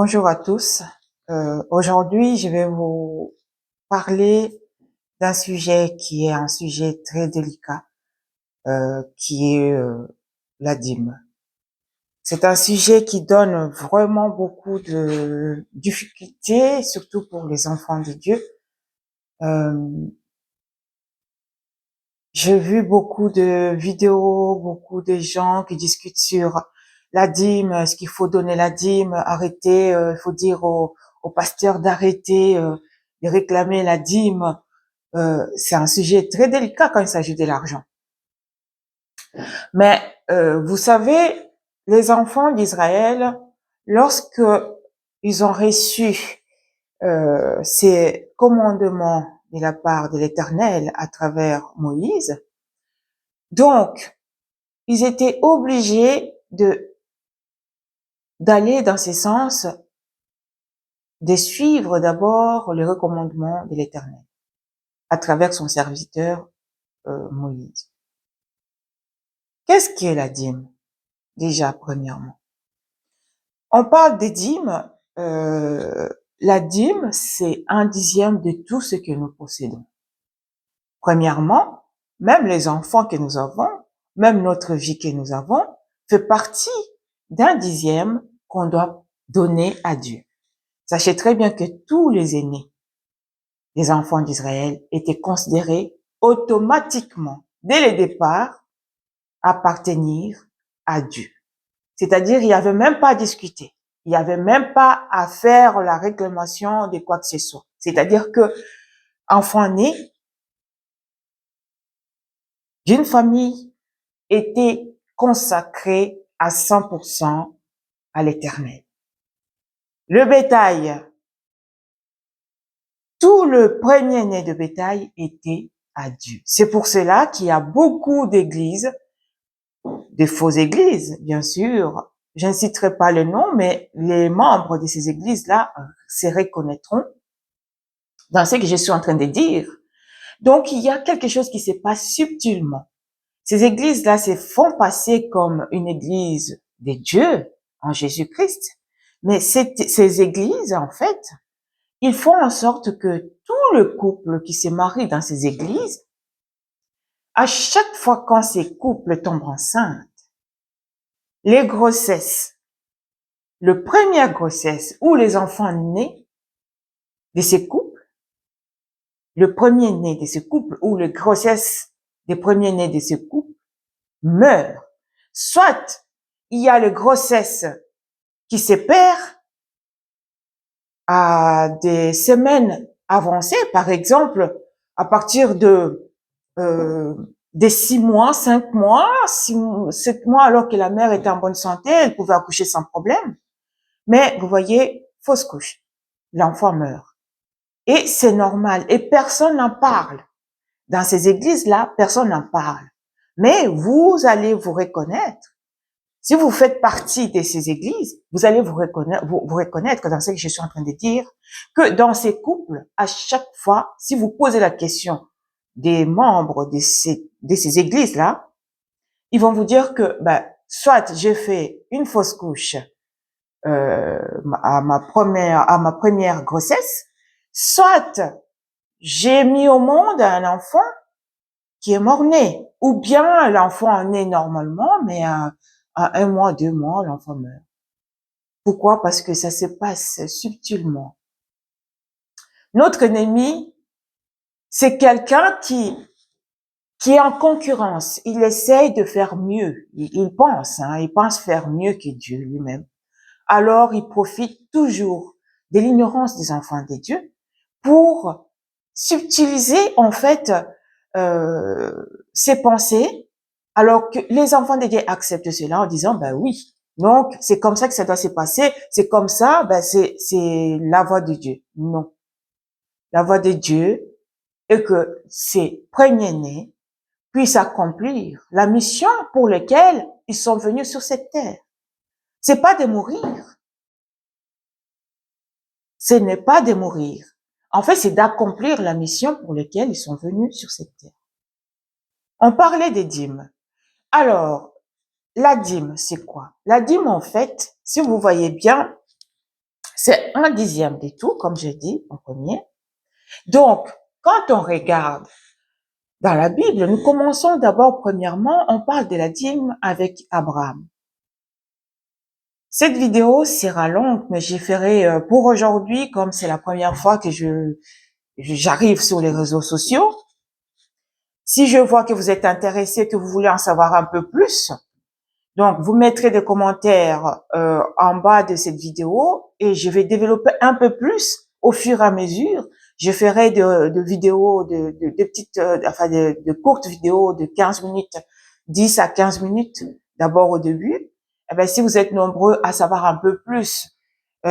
Bonjour à tous. Aujourd'hui, je vais vous parler d'un sujet qui est un sujet très délicat, qui est la dîme. C'est un sujet qui donne vraiment beaucoup de difficultés, surtout pour les enfants de Dieu. Euh, j'ai vu beaucoup de vidéos, beaucoup de gens qui discutent sur la dîme, est-ce qu'il faut donner la dîme, arrêter, il faut dire aux pasteurs d'arrêter de réclamer la dîme. C'est un sujet très délicat quand il s'agit de l'argent. Mais vous savez, les enfants d'Israël, lorsque ils ont reçu ces commandements de la part de l'Éternel à travers Moïse, donc ils étaient obligés d'aller dans ce sens, de suivre d'abord les recommandements de l'Éternel à travers son serviteur Moïse. Qu'est-ce qu'est la dîme? Déjà, premièrement, on parle des dîmes. La dîme, c'est 1/10 de tout ce que nous possédons. Premièrement, même les enfants que nous avons, même notre vie que nous avons, fait partie d'1/10 qu'on doit donner à Dieu. Sachez très bien que tous les aînés des enfants d'Israël étaient considérés automatiquement, dès le départ, appartenir à Dieu. C'est-à-dire, il n'y avait même pas à discuter. Il n'y avait même pas à faire la réclamation de quoi que ce soit. C'est-à-dire que, enfant né d'une famille était consacré à 100% à l'Éternel. Le bétail, tout le premier-né de bétail était à Dieu. C'est pour cela qu'il y a beaucoup d'églises, des fausses églises, bien sûr. Je ne citerai pas le nom, mais les membres de ces églises-là se reconnaîtront dans ce que je suis en train de dire. Donc, il y a quelque chose qui se passe subtilement. Ces églises-là se font passer comme une église de Dieu en Jésus-Christ. Mais ces églises, en fait, ils font en sorte que tout le couple qui se marie dans ces églises, à chaque fois quand ces couples tombent enceintes, les grossesses, le première grossesse ou les enfants nés de ces couples, le premier-né de ce couple ou les grossesses des premiers-nés de ce couple meurt. Soit il y a les grossesses qui se perdent à des semaines avancées, par exemple, à partir des 6 mois, 5 mois, 7 mois, alors que la mère était en bonne santé, elle pouvait accoucher sans problème. Mais vous voyez, fausse couche, l'enfant meurt. Et c'est normal. Et personne n'en parle. Dans ces églises-là, personne n'en parle. Mais vous allez vous reconnaître. Si vous faites partie de ces églises, vous allez vous reconnaître dans ce que je suis en train de dire, que dans ces couples, à chaque fois, si vous posez la question des membres de ces églises-là, ils vont vous dire que, soit j'ai fait une fausse couche à ma première grossesse, soit j'ai mis au monde un enfant qui est mort-né, ou bien l'enfant est né normalement, mais à 1 mois, 2 mois, l'enfant meurt. Pourquoi? Parce que ça se passe subtilement. Notre ennemi, c'est quelqu'un qui est en concurrence. Il essaye de faire mieux. Il pense faire mieux que Dieu lui-même. Alors, il profite toujours de l'ignorance des enfants de Dieu pour subtiliser, en fait, ses pensées, alors que les enfants de Dieu acceptent cela en disant, oui, donc c'est comme ça que ça doit se passer, c'est comme ça, c'est la voie de Dieu. Non. La voie de Dieu est que ces premiers-nés puissent accomplir la mission pour laquelle ils sont venus sur cette terre. C'est pas de mourir. Ce n'est pas de mourir. En fait, c'est d'accomplir la mission pour laquelle ils sont venus sur cette terre. On parlait des dîmes. Alors, la dîme, c'est quoi? La dîme, en fait, si vous voyez bien, C'est un dixième de tout, comme je dis en premier. Donc, quand on regarde dans la Bible, nous commençons d'abord, premièrement, on parle de la dîme avec Abraham. Cette vidéo sera longue, mais j'y ferai pour aujourd'hui, comme c'est la première fois que j'arrive sur les réseaux sociaux. Si je vois que vous êtes intéressé, que vous voulez en savoir un peu plus, donc vous mettrez des commentaires en bas de cette vidéo et je vais développer un peu plus au fur et à mesure. Je ferai de vidéos, de petites, enfin de courtes vidéos de 15 minutes, 10 à 15 minutes d'abord au début. Eh bien, si vous êtes nombreux à savoir un peu plus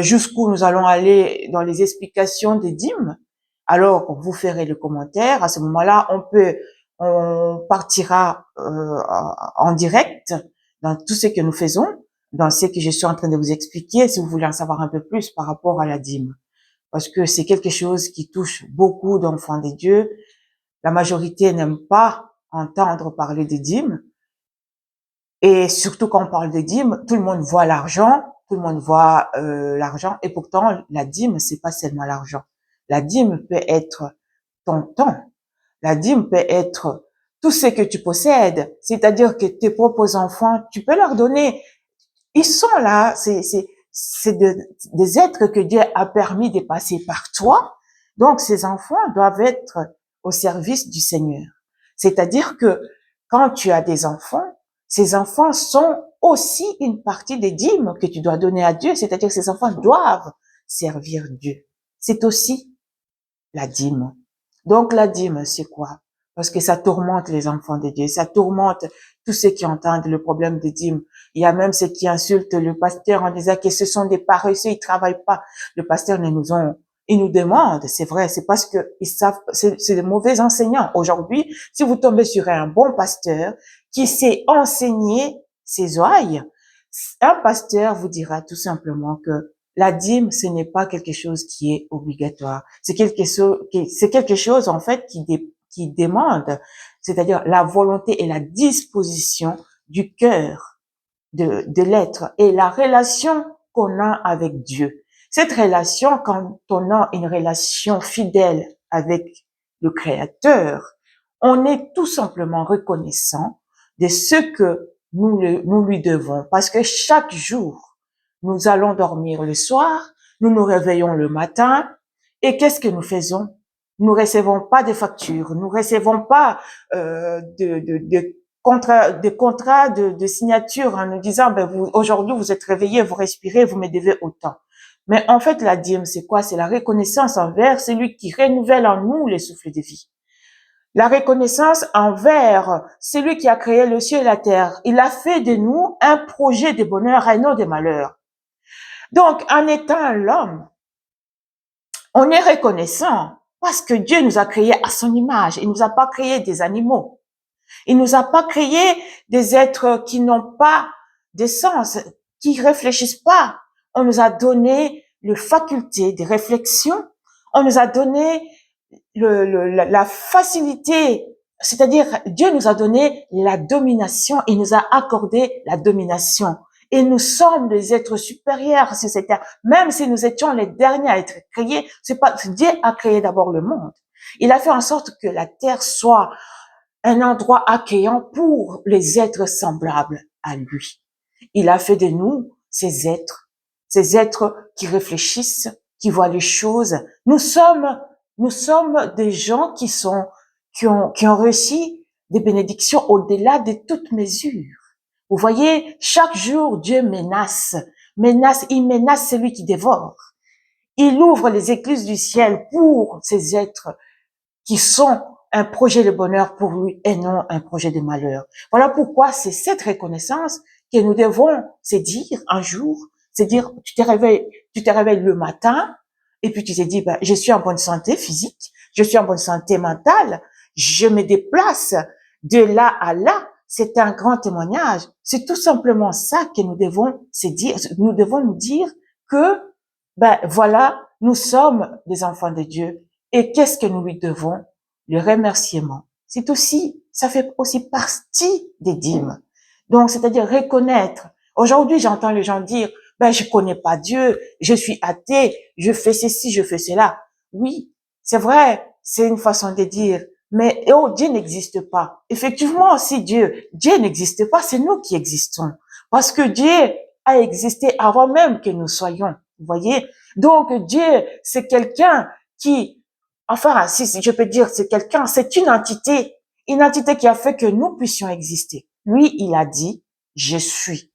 jusqu'où nous allons aller dans les explications des dîmes, alors vous ferez le commentaire. À ce moment-là, on partira en direct dans tout ce que nous faisons, dans ce que je suis en train de vous expliquer, si vous voulez en savoir un peu plus par rapport à la dîme. Parce que c'est quelque chose qui touche beaucoup d'enfants de Dieu. La majorité n'aime pas entendre parler des dîmes. Et surtout quand on parle de dîmes, tout le monde voit l'argent, tout le monde voit l'argent. Et pourtant, la dîme, c'est pas seulement l'argent. La dîme peut être ton temps. La dîme peut être tout ce que tu possèdes. C'est-à-dire que tes propres enfants, tu peux leur donner. Ils sont là. C'est des êtres que Dieu a permis de passer par toi. Donc, ces enfants doivent être au service du Seigneur. C'est-à-dire que quand tu as des enfants, ces enfants sont aussi une partie des dîmes que tu dois donner à Dieu. C'est-à-dire que ces enfants doivent servir Dieu. C'est aussi la dîme. Donc la dîme, c'est quoi? Parce que ça tourmente les enfants de Dieu, ça tourmente tous ceux qui entendent le problème de dîme. Il y a même ceux qui insultent le pasteur en disant que ce sont des paresseux, ils travaillent pas. Le pasteur il nous demande, c'est vrai, c'est parce que ils savent, c'est des mauvais enseignants. Aujourd'hui, si vous tombez sur un bon pasteur qui sait enseigner ses ouailles, un pasteur vous dira tout simplement que la dîme, ce n'est pas quelque chose qui est obligatoire. C'est quelque chose en fait qui demande, c'est-à-dire la volonté et la disposition du cœur de l'être et la relation qu'on a avec Dieu. Cette relation, quand on a une relation fidèle avec le Créateur, on est tout simplement reconnaissant de ce que nous lui devons. Parce que chaque jour, nous allons dormir le soir, nous nous réveillons le matin, et qu'est-ce que nous faisons? Nous recevons pas de factures, nous recevons pas de contrats de signature en nous disant ben aujourd'hui vous êtes réveillé, vous respirez, vous me devez autant. Mais en fait la dîme c'est quoi? C'est la reconnaissance envers celui qui renouvelle en nous les souffles de vie. La reconnaissance envers celui qui a créé le ciel et la terre. Il a fait de nous un projet de bonheur et non de malheur. Donc, en étant l'homme, on est reconnaissant parce que Dieu nous a créés à son image. Il nous a pas créé des animaux. Il nous a pas créé des êtres qui n'ont pas de sens, qui réfléchissent pas. On nous a donné le faculté de réflexion. On nous a donné la facilité, c'est-à-dire Dieu nous a donné la domination, il nous a accordé la domination. Et nous sommes des êtres supérieurs sur cette terre. Même si nous étions les derniers à être créés, c'est pas, Dieu a créé d'abord le monde. Il a fait en sorte que la terre soit un endroit accueillant pour les êtres semblables à lui. Il a fait de nous ces êtres qui réfléchissent, qui voient les choses. Nous sommes des gens qui ont réussi des bénédictions au-delà de toute mesure. Vous voyez, chaque jour, Dieu il menace celui qui dévore. Il ouvre les écluses du ciel pour ces êtres qui sont un projet de bonheur pour lui et non un projet de malheur. Voilà pourquoi c'est cette reconnaissance que nous devons se dire un jour, se dire, tu te réveilles le matin, et puis tu te dis, ben, je suis en bonne santé physique, je suis en bonne santé mentale, je me déplace de là à là. C'est un grand témoignage. C'est tout simplement ça que nous devons se dire. Nous devons nous dire que, ben, voilà, nous sommes des enfants de Dieu. Et qu'est-ce que nous lui devons? Le remerciement. C'est aussi, ça fait aussi partie des dîmes. Donc, c'est-à-dire reconnaître. Aujourd'hui, j'entends les gens dire, ben je connais pas Dieu, je suis athée, je fais ceci, je fais cela. Oui, c'est vrai, c'est une façon de dire. Mais oh, Dieu n'existe pas. Effectivement, si Dieu n'existe pas, c'est nous qui existons. Parce que Dieu a existé avant même que nous soyons. Vous voyez? Donc Dieu, c'est quelqu'un qui, enfin, si je peux dire, c'est quelqu'un, c'est une entité qui a fait que nous puissions exister. Lui, il a dit, je suis.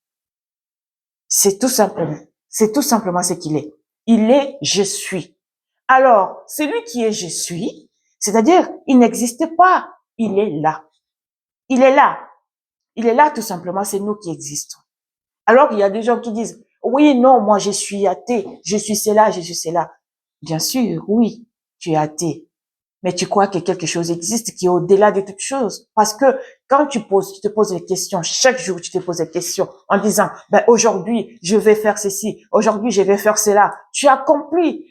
C'est tout simplement ce qu'il est. Il est, je suis. Alors, celui qui est je suis, c'est-à-dire, il n'existe pas. Il est là. Il est là. Il est là tout simplement. C'est nous qui existons. Alors, il y a des gens qui disent, oui, non, moi, je suis athée. Je suis cela, je suis cela. Bien sûr, oui, tu es athée. Mais tu crois que quelque chose existe qui est au-delà de toute chose. Parce que quand tu te poses des questions, chaque jour tu te poses des questions en disant, ben aujourd'hui je vais faire ceci, aujourd'hui je vais faire cela. Tu accomplis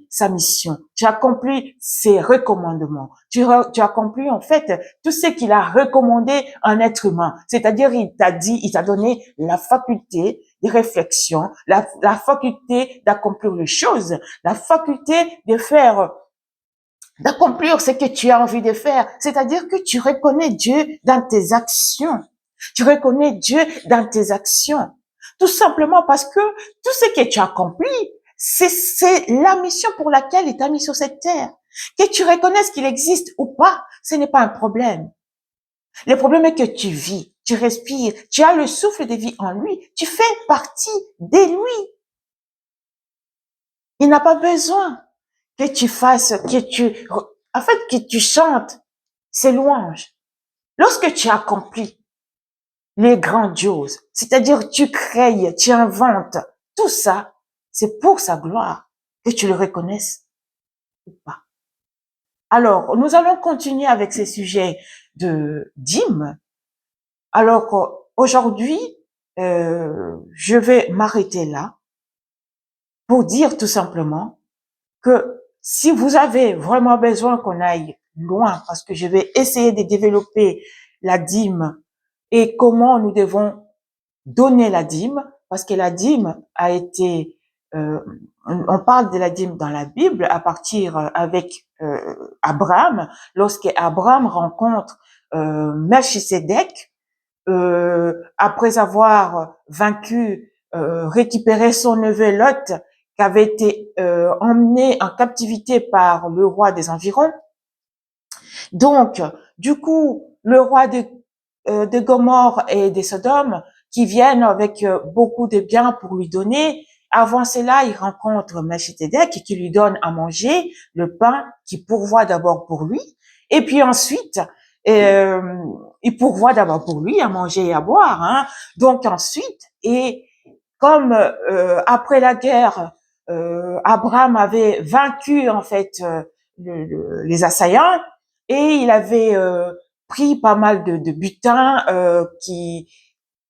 sa mission, tu accomplis ses recommandements, tu accomplis en fait tout ce qu'il a recommandé à un être humain. C'est-à-dire il t'a dit, il t'a donné la faculté de réflexion, la faculté d'accomplir les choses, la faculté de faire d'accomplir ce que tu as envie de faire. C'est-à-dire que tu reconnais Dieu dans tes actions. Tu reconnais Dieu dans tes actions. Tout simplement parce que tout ce que tu accomplis, c'est la mission pour laquelle il t'a mis sur cette terre. Que tu reconnaisses qu'il existe ou pas, ce n'est pas un problème. Le problème est que tu vis, tu respires, tu as le souffle de vie en lui, tu fais partie de lui. Il n'a pas besoin que tu fasses, en fait, que tu chantes ces louanges. Lorsque tu accomplis les grandioses, c'est-à-dire tu crées, tu inventes, tout ça, c'est pour sa gloire que tu le reconnaisses ou pas. Alors, nous allons continuer avec ces sujets de dîmes. Alors, aujourd'hui, je vais m'arrêter là pour dire tout simplement que si vous avez vraiment besoin qu'on aille loin, parce que je vais essayer de développer la dîme et comment nous devons donner la dîme, parce que la dîme a été, on parle de la dîme dans la Bible à partir avec Abraham, lorsque Abraham rencontre Melchisédek, après avoir vaincu, récupéré son neveu Lot, qui avait été emmené en captivité par le roi des environs. Donc, du coup, le roi de Gomorrhe et de Sodome, qui viennent avec beaucoup de biens pour lui donner. Avant cela, il rencontre Melchisédek qui lui donne à manger le pain qui pourvoit d'abord pour lui. Et puis ensuite, il pourvoit d'abord pour lui à manger et à boire. Hein. Donc ensuite, et comme après la guerre, Abraham avait vaincu en fait les assaillants et il avait pris pas mal de butin qui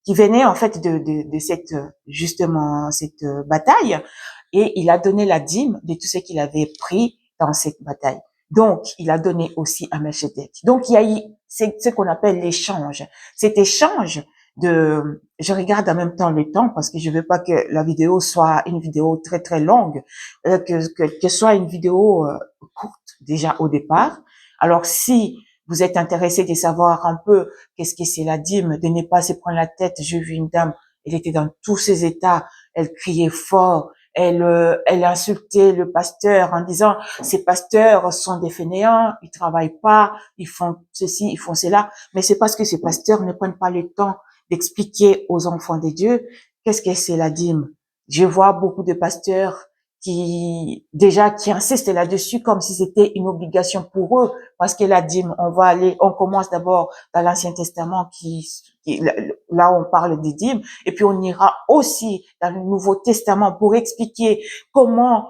venait en fait de cette justement cette bataille et il a donné la dîme de tout ce qu'il avait pris dans cette bataille. Donc, il a donné aussi à Melchizedek. Donc, il y a eu ce qu'on appelle l'échange. Cet échange je regarde en même temps le temps parce que je veux pas que la vidéo soit une vidéo très très longue, que soit une vidéo courte déjà au départ. Alors, si vous êtes intéressé de savoir un peu qu'est-ce que c'est la dîme, de ne pas se prendre la tête. J'ai vu une dame, elle était dans tous ses états, elle criait fort, elle insultait le pasteur en disant ces pasteurs sont des fainéants, ils travaillent pas, ils font ceci, ils font cela. Mais c'est parce que ces pasteurs ne prennent pas le temps d'expliquer aux enfants de Dieu qu'est-ce que c'est la dîme. Je vois beaucoup de pasteurs qui insistent là-dessus comme si c'était une obligation pour eux, parce que la dîme, on commence d'abord dans l'Ancien Testament là on parle des dîmes, et puis on ira aussi dans le Nouveau Testament pour expliquer comment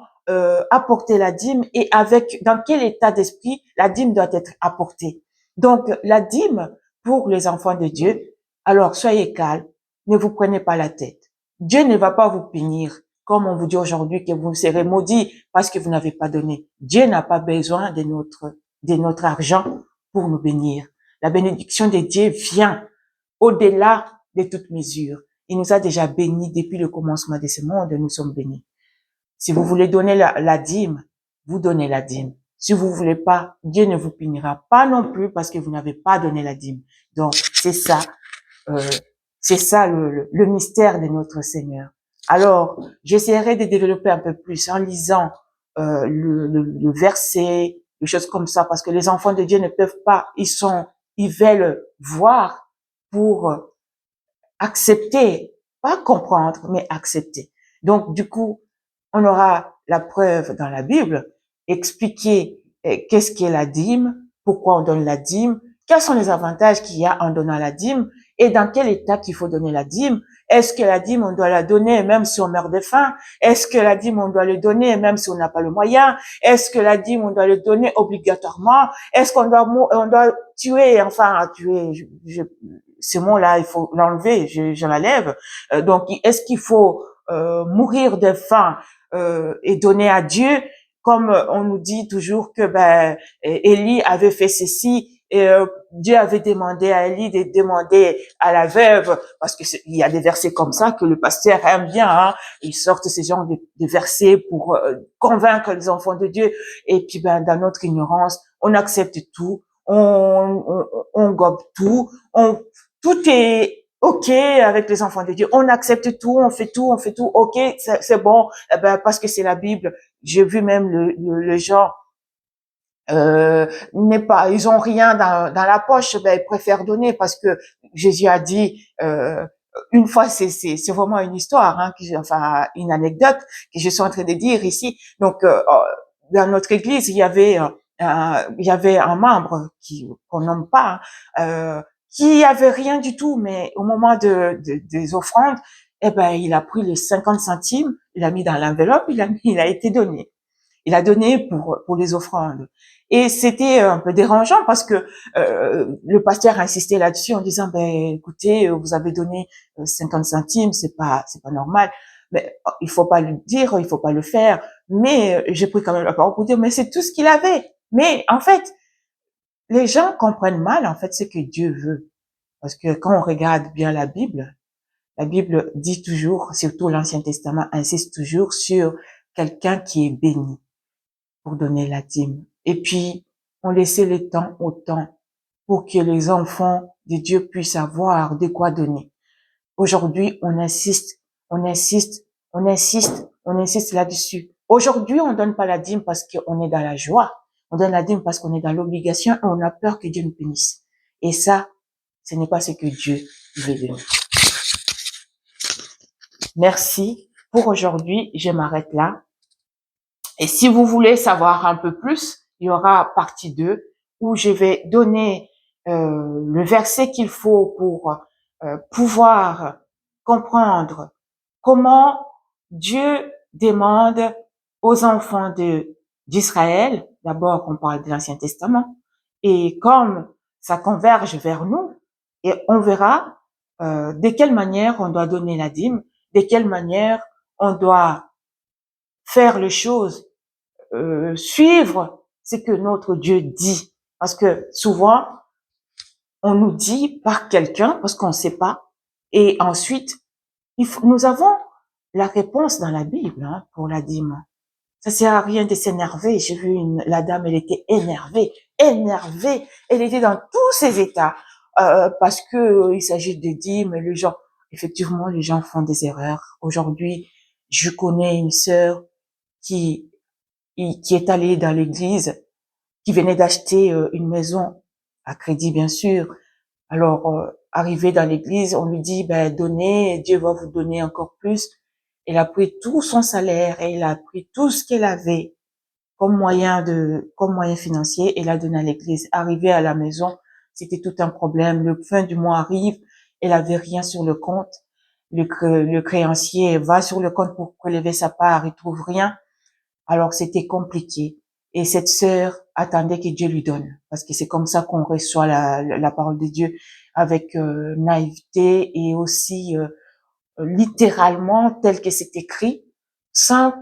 apporter la dîme et dans quel état d'esprit la dîme doit être apportée. Donc la dîme pour les enfants de Dieu, alors soyez calmes, ne vous prenez pas la tête. Dieu ne va pas vous punir comme on vous dit aujourd'hui que vous serez maudits parce que vous n'avez pas donné. Dieu n'a pas besoin de notre argent pour nous bénir. La bénédiction de Dieu vient au-delà de toute mesure. Il nous a déjà bénis depuis le commencement de ce monde, nous sommes bénis. Si vous voulez donner la dîme, vous donnez la dîme. Si vous voulez pas, Dieu ne vous punira pas non plus parce que vous n'avez pas donné la dîme. Donc, c'est ça le mystère de notre Seigneur. Alors, j'essaierai de développer un peu plus en lisant le verset, des choses comme ça, parce que les enfants de Dieu ne peuvent pas, ils veulent voir pour accepter, pas comprendre, mais accepter. Donc, du coup, on aura la preuve dans la Bible, expliquer qu'est-ce qu'est la dîme, pourquoi on donne la dîme, quels sont les avantages qu'il y a en donnant la dîme et dans quel état qu'il faut donner la dîme. Est-ce que la dîme, on doit la donner même si on meurt de faim? Est-ce que la dîme, on doit le donner même si on n'a pas le moyen? Est-ce que la dîme, on doit le donner obligatoirement? Est-ce qu'on doit, tuer, ce mot-là, il faut l'enlever, je l'enlève. Donc, est-ce qu'il faut mourir de faim et donner à Dieu, comme on nous dit toujours que Élie avait fait ceci et Dieu avait demandé à Élie de demander à la veuve, parce que il y a des versets comme ça que le pasteur aime bien, hein, ils sortent ces genres de versets pour convaincre les enfants de Dieu. Et puis dans notre ignorance, on accepte tout, on gobe tout, tout est OK avec les enfants de Dieu. On accepte tout, on fait tout, OK, c'est bon, parce que c'est la Bible. J'ai vu même le genre ils ont rien dans la poche, ils préfèrent donner parce que Jésus a dit une fois, c'est vraiment une histoire, hein, enfin une anecdote que je suis en train de dire ici. Donc dans notre église, il y avait un membre qu'on nomme pas, qui avait rien du tout, mais au moment des offrandes, il a pris les 50 centimes, il a mis dans l'enveloppe, il a été donné. Il a donné pour les offrandes. Et c'était un peu dérangeant parce que le pasteur insistait là-dessus en disant écoutez, vous avez donné 50 centimes, c'est pas normal. Mais il faut pas le dire, il faut pas le faire. Mais j'ai pris quand même la parole pour dire mais c'est tout ce qu'il avait. Mais en fait, les gens comprennent mal en fait ce que Dieu veut. Parce que quand on regarde bien la Bible dit toujours, surtout l'Ancien Testament insiste toujours sur quelqu'un qui est béni pour donner la dîme. Et puis, on laissait le temps au temps pour que les enfants de Dieu puissent avoir de quoi donner. Aujourd'hui, on insiste, on insiste, on insiste, on insiste là-dessus. Aujourd'hui, on donne pas la dîme parce qu'on est dans la joie. On donne la dîme parce qu'on est dans l'obligation et on a peur que Dieu nous punisse. Et ça, ce n'est pas ce que Dieu veut de nous. Merci pour aujourd'hui. Je m'arrête là. Et si vous voulez savoir un peu plus, il y aura partie 2 où je vais donner le verset qu'il faut pour pouvoir comprendre comment Dieu demande aux enfants d'Israël, d'abord on parle de l'Ancien Testament, et comme ça converge vers nous, et on verra de quelle manière on doit donner la dîme, de quelle manière on doit faire les choses, suivre ce que notre Dieu dit. Parce que souvent, on nous dit par quelqu'un, parce qu'on ne sait pas, et ensuite, nous avons la réponse dans la Bible pour la dîme. Ça sert à rien de s'énerver. J'ai vu la dame, elle était énervée. Elle était dans tous ses états parce que il s'agit de dîmes. Effectivement, les gens font des erreurs. Aujourd'hui, je connais une sœur qui est allée dans l'église, qui venait d'acheter une maison à crédit, bien sûr. Alors, arrivée dans l'église, on lui dit, donnez, Dieu va vous donner encore plus. Elle a pris tout son salaire et elle a pris tout ce qu'elle avait comme moyen financier et l'a donné à l'église. Arrivée à la maison, c'était tout un problème. Le fin du mois arrive, elle avait rien sur le compte. Le créancier va sur le compte pour prélever sa part, il trouve rien. Alors c'était compliqué. Et cette sœur attendait que Dieu lui donne, parce que c'est comme ça qu'on reçoit la parole de Dieu, avec naïveté et aussi littéralement tel que c'est écrit, sans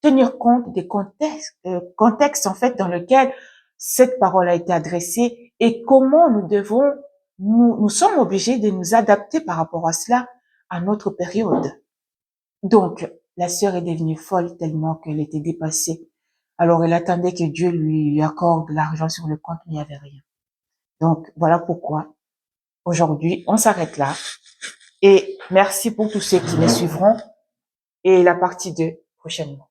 tenir compte des contextes en fait dans lequel cette parole a été adressée et comment nous sommes obligés de nous adapter par rapport à cela. à notre période. Donc, la sœur est devenue folle tellement qu'elle était dépassée. Alors, elle attendait que Dieu lui accorde l'argent sur le compte, mais il n'y avait rien. Donc, voilà pourquoi aujourd'hui, on s'arrête là. Et merci pour tous ceux qui me suivront. Et la partie 2 prochainement.